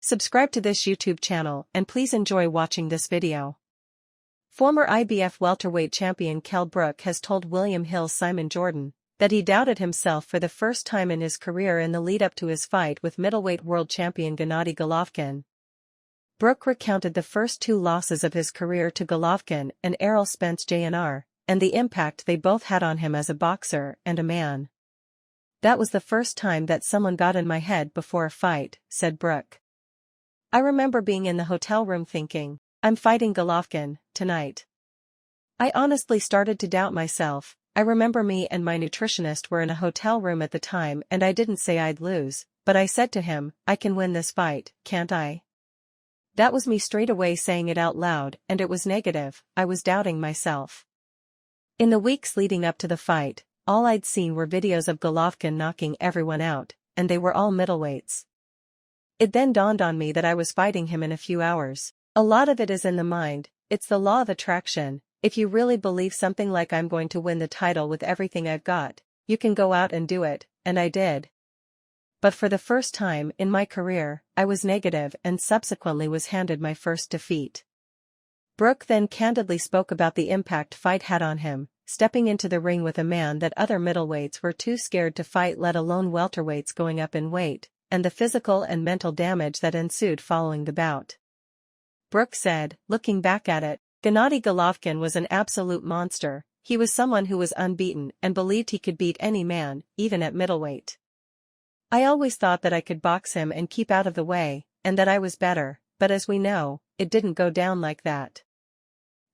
Subscribe to this YouTube channel and please enjoy watching this video. Former IBF welterweight champion Kell Brook has told William Hill's Simon Jordan that he doubted himself for the first time in his career in the lead-up to his fight with middleweight world champion Gennady Golovkin. Brook recounted the first two losses of his career to Golovkin and Spence Jr., and the impact they both had on him as a boxer and a man. "That was the first time that someone got in my head before a fight," said Brook. "I remember being in the hotel room thinking, I'm fighting Golovkin tonight. I honestly started to doubt myself. I remember me and my nutritionist were in a hotel room at the time and I didn't say I'd lose, but I said to him, I can win this fight, can't I?" That was me straight away saying it out loud, and it was negative. I was doubting myself. In the weeks leading up to the fight, all I'd seen were videos of Golovkin knocking everyone out, and they were all middleweights. It then dawned on me that I was fighting him in a few hours. A lot of it is in the mind, it's the law of attraction. If you really believe something like I'm going to win the title with everything I've got, you can go out and do it, and I did. But for the first time in my career, I was negative and subsequently was handed my first defeat. Brook then candidly spoke about the impact fight had on him, stepping into the ring with a man that other middleweights were too scared to fight, let alone welterweights going up in weight, and the physical and mental damage that ensued following the bout. Brook said, looking back at it, Gennady Golovkin was an absolute monster. He was someone who was unbeaten and believed he could beat any man, even at middleweight. I always thought that I could box him and keep out of the way, and that I was better, but as we know, it didn't go down like that.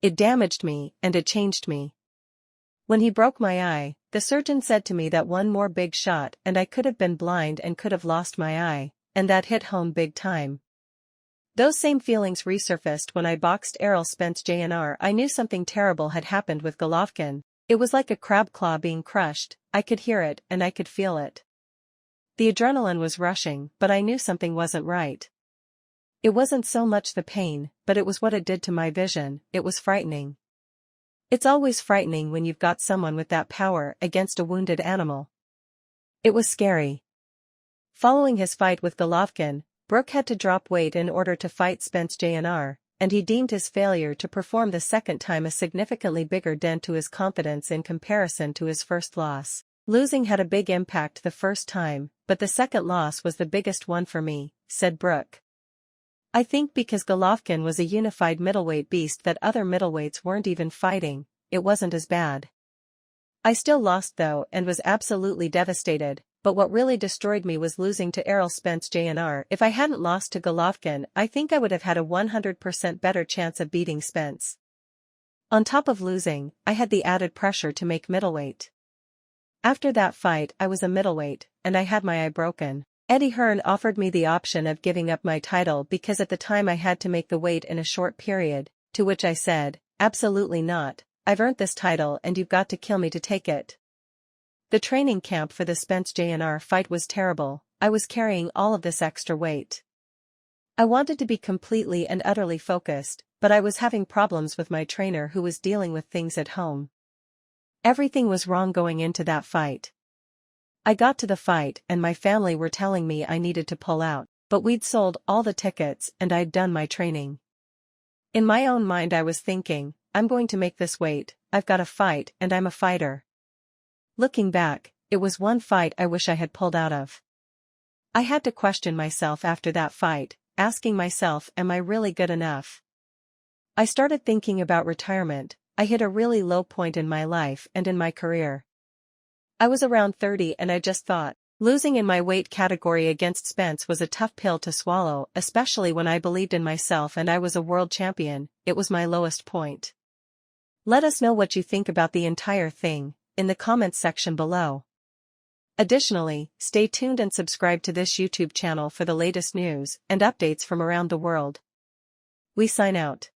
It damaged me, and it changed me. When he broke my eye, the surgeon said to me that one more big shot and I could have been blind and could have lost my eye, and that hit home big time. Those same feelings resurfaced when I boxed Spence Jr. I knew something terrible had happened with Golovkin. It was like a crab claw being crushed. I could hear it and I could feel it. The adrenaline was rushing, but I knew something wasn't right. It wasn't so much the pain, but it was what it did to my vision. It was frightening. It's always frightening when you've got someone with that power against a wounded animal. It was scary. Following his fight with Golovkin, Brook had to drop weight in order to fight Spence Jr., and he deemed his failure to perform the second time a significantly bigger dent to his confidence in comparison to his first loss. Losing had a big impact the first time, but the second loss was the biggest one for me, said Brook. I think because Golovkin was a unified middleweight beast that other middleweights weren't even fighting, it wasn't as bad. I still lost though and was absolutely devastated, but what really destroyed me was losing to Spence Jr. If I hadn't lost to Golovkin, I think I would have had a 100% better chance of beating Spence. On top of losing, I had the added pressure to make middleweight. After that fight I was a middleweight, and I had my eye broken. Eddie Hearn offered me the option of giving up my title because at the time I had to make the weight in a short period, to which I said, absolutely not, I've earned this title and you've got to kill me to take it. The training camp for the Spence Jr. fight was terrible. I was carrying all of this extra weight. I wanted to be completely and utterly focused, but I was having problems with my trainer who was dealing with things at home. Everything was wrong going into that fight. I got to the fight and my family were telling me I needed to pull out, but we'd sold all the tickets and I'd done my training. In my own mind I was thinking, I'm going to make this weight, I've got to fight and I'm a fighter. Looking back, it was one fight I wish I had pulled out of. I had to question myself after that fight, asking myself, am I really good enough? I started thinking about retirement. I hit a really low point in my life and in my career. I was around 30 and I just thought, losing in my weight category against Spence was a tough pill to swallow, especially when I believed in myself and I was a world champion. It was my lowest point. Let us know what you think about the entire thing in the comments section below. Additionally, stay tuned and subscribe to this YouTube channel for the latest news and updates from around the world. We sign out.